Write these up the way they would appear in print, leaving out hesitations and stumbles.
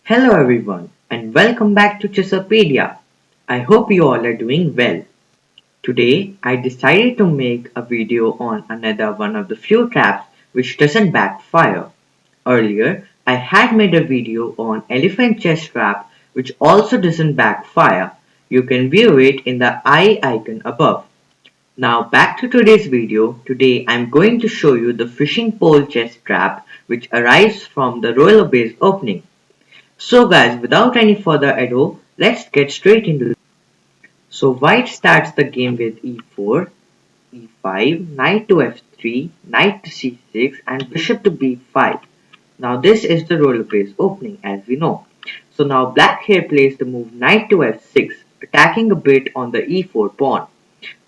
Hello everyone and welcome back to Chesopedia. I hope you all are doing well. Today I decided to make a video on another one of the few traps which doesn't backfire. Earlier I had made a video on elephant chest trap which also doesn't backfire. You can view it in the eye icon above. Now back to today's video. Today I'm going to show you the fishing pole chest trap which arrives from the Ruy Lopez Opening. So guys, without any further ado, let's get straight into it. So white starts the game with e4, e5, knight to f3, knight to c6 and bishop to b5. Now this is the Ruy Lopez opening as we know. So now black here plays the move knight to f6, attacking a bit on the e4 pawn.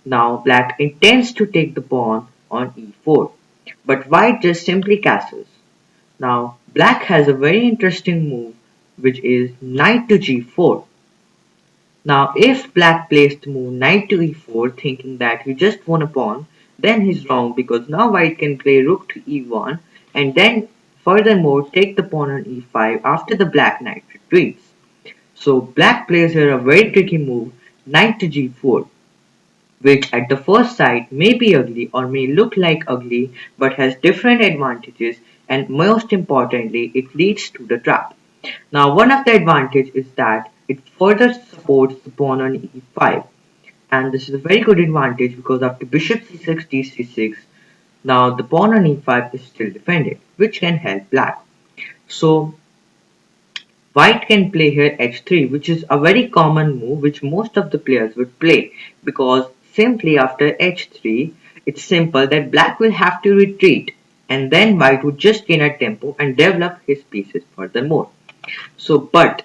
Now black intends to take the pawn on e4, but white just simply castles. Now black has a very interesting move which is knight to g4. Now if black plays the move knight to e4 thinking that he just won a pawn, then he's wrong because now white can play rook to e1 and then furthermore take the pawn on e5 after the black knight retreats. So black plays here a very tricky move knight to g4, which at the first sight may be ugly or may look like ugly but has different advantages, and most importantly it leads to the trap. Now one of the advantages is that it further supports the pawn on e5, and this is a very good advantage because after bishop c6 d6 now the pawn on e5 is still defended, which can help black. So white can play here h3, which is a very common move which most of the players would play, because simply after h3 it's simple that black will have to retreat and then white would just gain a tempo and develop his pieces furthermore. So but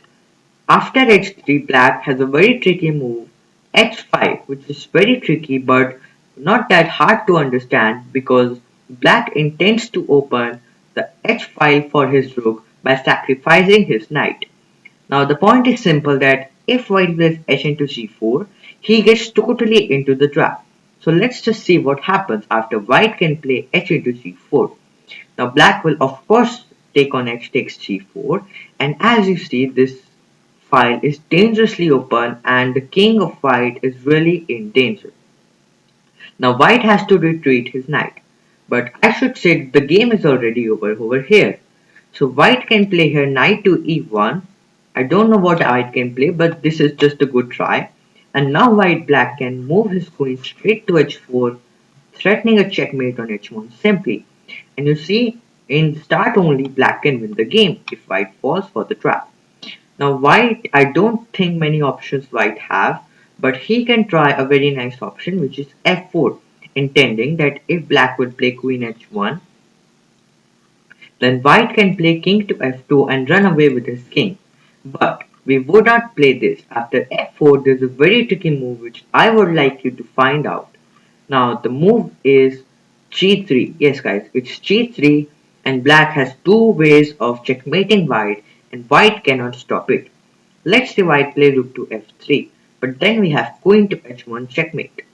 after h3 black has a very tricky move h5, which is very tricky but not that hard to understand because black intends to open the h file for his rook by sacrificing his knight. Now the point is simple that if white plays h into c4, he gets totally into the trap. So let's just see what happens after white can play h into c4. Now black will of course take on h takes g4, and as you see this file is dangerously open and the king of white is really in danger. Now white has to retreat his knight, but I should say the game is already over here. So white can play here knight to e1. I don't know what white can play, but this is just a good try. And now white black can move his queen straight to h4, threatening a checkmate on h1 simply. And you see, in start only black can win the game if white falls for the trap. Now white, I don't think many options white have, but he can try a very nice option which is f4, intending that if black would play queen h1, then white can play king to f2 and run away with his king. But we would not play this. After f4 there's a very tricky move which I would like you to find out. Now the move is g3. Yes guys, it's g3 and black has two ways of checkmating white and white cannot stop it. Let's say white play rook to f3, but then we have queen to h1 checkmate.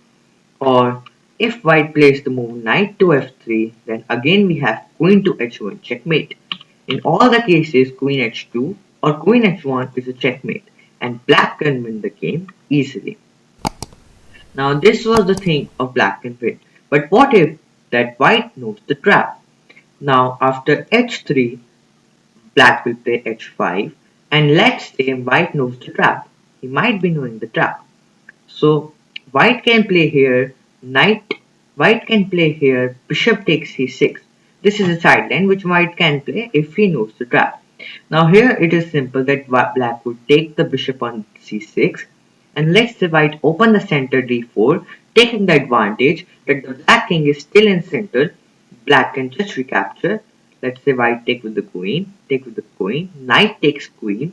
Or if white plays the move knight to f3, then again we have queen to h1 checkmate. In all the cases queen h2 or queen h1 is a checkmate and black can win the game easily. Now this was the thing of black can win. But what if that white knows the trap? Now after h3 black will play h5 and let's say white knows the trap. He might be knowing the trap. So white can play here knight, white can play here bishop takes c6. This is a sideline which white can play if he knows the trap. Now here it is simple that black would take the bishop on c6 and let's say white open the center d4, taking the advantage that the black king is still in center. Black can just recapture. Let's say white take with the queen, knight takes queen,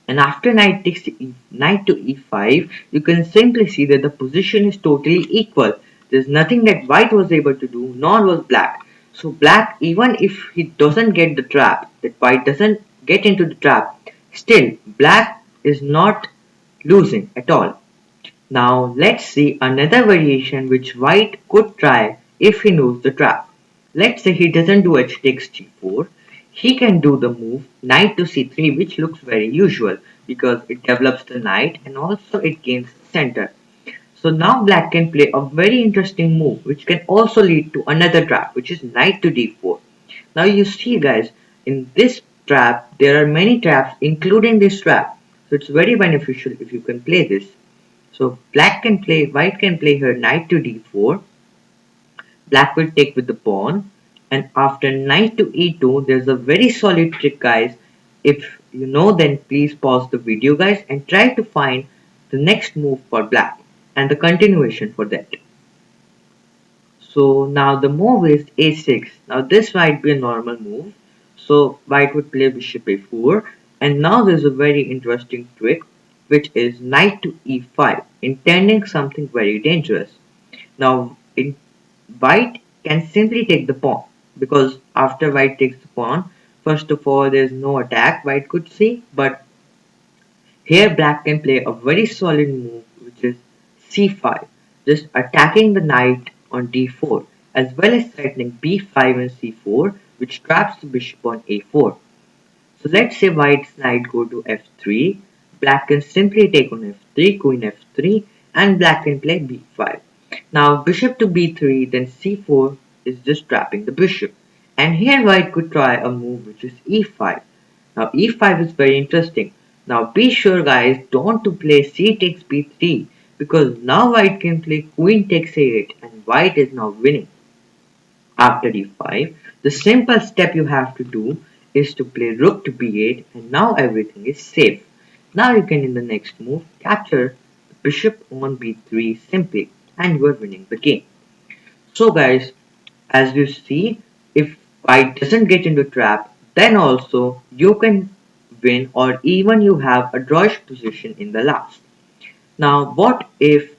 and after knight to e5, you can simply see that the position is totally equal. There's nothing that white was able to do, nor was black. So black, even if he doesn't get the trap, that white doesn't get into the trap, still black is not losing at all. Now let's see another variation which white could try if he knows the trap. Let's say he doesn't do h takes g4. he can do the move knight to c3, which looks very usual because it develops the knight and also it gains the center. So now black can play a very interesting move which can also lead to another trap, which is knight to d4. Now you see guys, in this trap there are many traps including this trap. So it's very beneficial if you can play this. So white can play her knight to d4. Black will take with the pawn, and after knight to e2 there's a very solid trick guys. If you know, then please pause the video guys and try to find the next move for black and the continuation for that. So now the move is a6. Now this might be a normal move. So white would play bishop a4, and now there's a very interesting trick which is knight to e5, intending something very dangerous. Now in white can simply take the pawn, because after white takes the pawn, first of all there's no attack white could see, but here black can play a very solid move which is c5, just attacking the knight on d4 as well as threatening b5 and c4, which traps the bishop on a4. So let's say white's knight go to f3, black can simply take on f3, queen f3, and black can play b5. Now bishop to b3, then c4 is just trapping the bishop. And here white could try a move which is e5. Now e5 is very interesting. Now be sure guys, don't to play c takes b3, because now white can play queen takes a8 and white is now winning. After d5, the simple step you have to do is to play rook to b8, and now everything is safe. Now you can in the next move capture the bishop on b3 simply, and you are winning the game. So guys, as you see, if white doesn't get into trap, then also you can win, or even you have a drawish position in the last. Now what if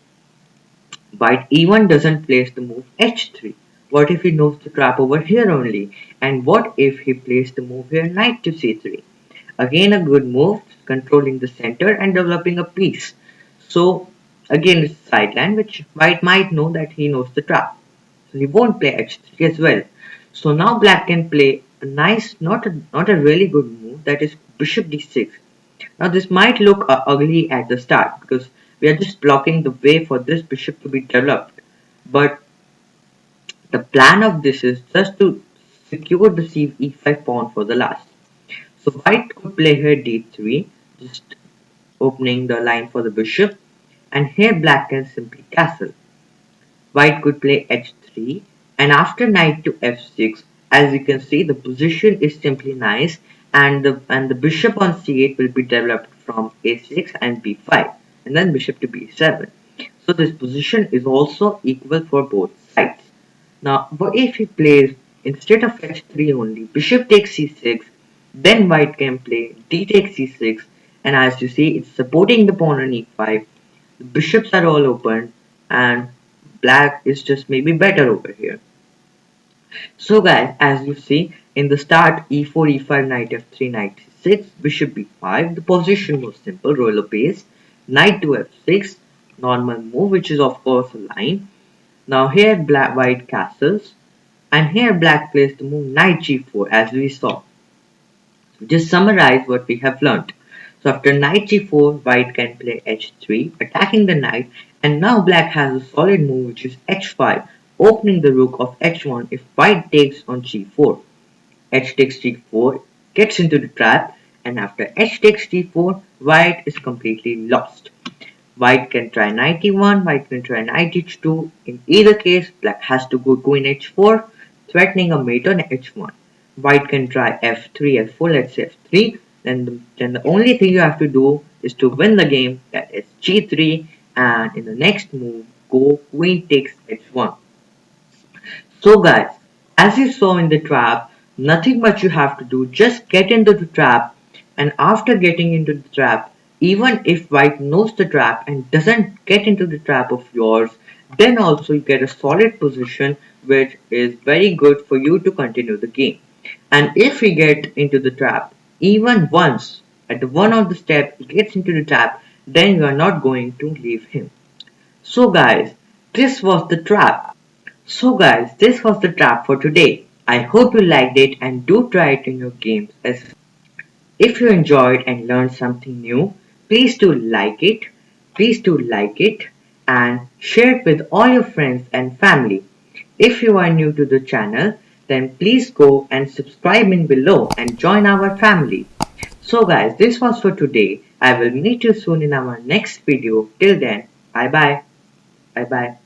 white even doesn't place the move h3? What if he knows the trap over here only? And what if he plays the move here knight to c3? Again a good move, controlling the center and developing a piece. So again it's sideline, which white might know that he knows the trap. So he won't play h3 as well. So now black can play a nice, not a really good move, that is bishop d6. Now this might look ugly at the start because we are just blocking the way for this bishop to be developed. But the plan of this is just to secure the e5 pawn for the last. So white could play here d3, just opening the line for the bishop, and here black can simply castle. White could play h3, and after knight to f6, as you can see, the position is simply nice, and the bishop on c8 will be developed from a6 and b5, and then bishop to b7. So this position is also equal for both sides. Now, what if he plays, instead of h3 only, bishop takes c6, then white can play d takes c6, and as you see, it's supporting the pawn on e5. The bishops are all open, and black is just maybe better over here. So guys, as you see, in the start, e4, e5, knight f3, knight c6, bishop b5, the position was simple, Ruy Lopez, knight to f6, normal move, which is of course a line. Now here white castles, and here black plays the move knight g4, as we saw. Just summarize what we have learnt. So after knight g4, white can play h3, attacking the knight, and now black has a solid move which is h5, opening the rook of h1 if white takes on g4. H takes g4, gets into the trap, and after h takes g4, white is completely lost. White can try knight e1, white can try knight h2. In either case, black has to go queen h4, threatening a mate on h1. White can try f3, f4, let's say f3. Then the only thing you have to do is to win the game, that is g3, and in the next move, go queen takes h1. So guys, as you saw in the trap, nothing much you have to do, just get into the trap, and after getting into the trap, even if white knows the trap and doesn't get into the trap of yours, then also you get a solid position which is very good for you to continue the game. And if he get into the trap, even once, at the one of the step he gets into the trap, then you are not going to leave him. So guys, this was the trap. So guys, this was the trap for today. I hope you liked it and do try it in your games as well. If you enjoyed and learned something new, please do like it, and share it with all your friends and family. If you are new to the channel, then please go and subscribe in below and join our family. So guys, this was for today. I will meet you soon in our next video. Till then, bye bye. Bye bye.